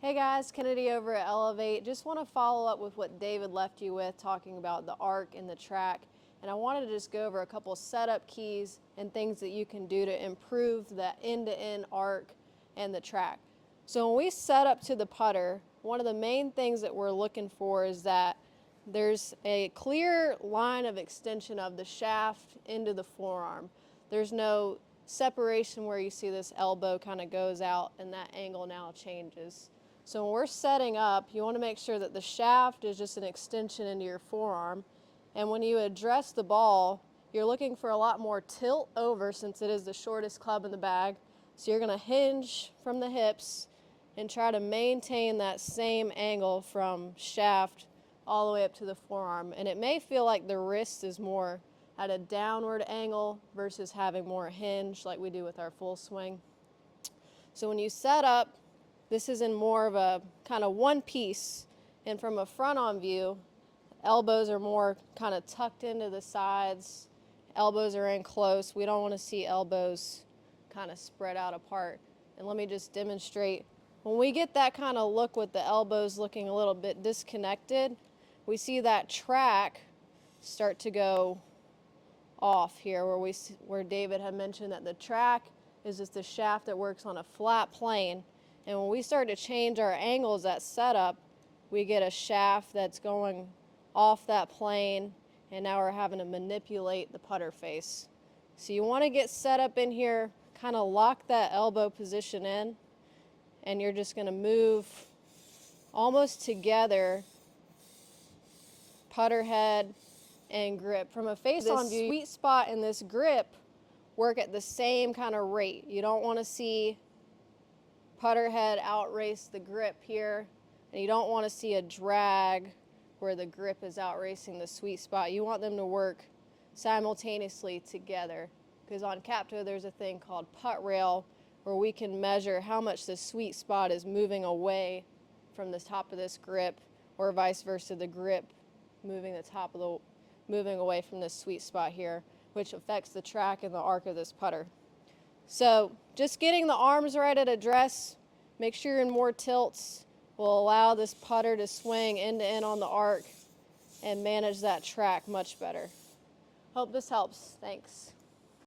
Hey guys, Kennedy over at Elevate. Just want to follow up with what David left you with, talking about the arc and the track. And I wanted to just go over a couple setup keys and things that you can do to improve the end-to-end arc and the track. So when we set up to the putter, one of the main things that we're looking for is that there's a clear line of extension of the shaft into the forearm. There's no separation where you see this elbow kind of goes out and that angle now changes. So when we're setting up, you want to make sure that the shaft is just an extension into your forearm. And when you address the ball, you're looking for a lot more tilt over since it is the shortest club in the bag. So you're going to hinge from the hips and try to maintain that same angle from shaft all the way up to the forearm. And it may feel like the wrist is more at a downward angle versus having more hinge like we do with our full swing. So when you set up, this is in more of a kind of one piece, and from a front-on view, elbows are more kind of tucked into the sides, elbows are in close. We don't want to see elbows kind of spread out apart. And let me just demonstrate. When we get that kind of look with the elbows looking a little bit disconnected, we see that track start to go off here where David had mentioned that the track is just the shaft that works on a flat plane. And when we start to change our angles at setup, we get a shaft that's going off that plane, and now we're having to manipulate the putter face. So you want to get set up in here, kind of lock that elbow position in, and you're just going to move almost together, putter head and grip. From a face-on view, sweet spot in this grip work at the same kind of rate. You don't want to see putter head outrace the grip here, and you don't want to see a drag where the grip is outracing the sweet spot. You want them to work simultaneously together, because on Capto there's a thing called putt rail where we can measure how much the sweet spot is moving away from the top of this grip, or vice versa, the grip moving away from this sweet spot here, which affects the track and the arc of this putter. So just getting the arms right at address, make sure you're in more tilts, will allow this putter to swing end to end on the arc and manage that track much better. Hope this helps. Thanks.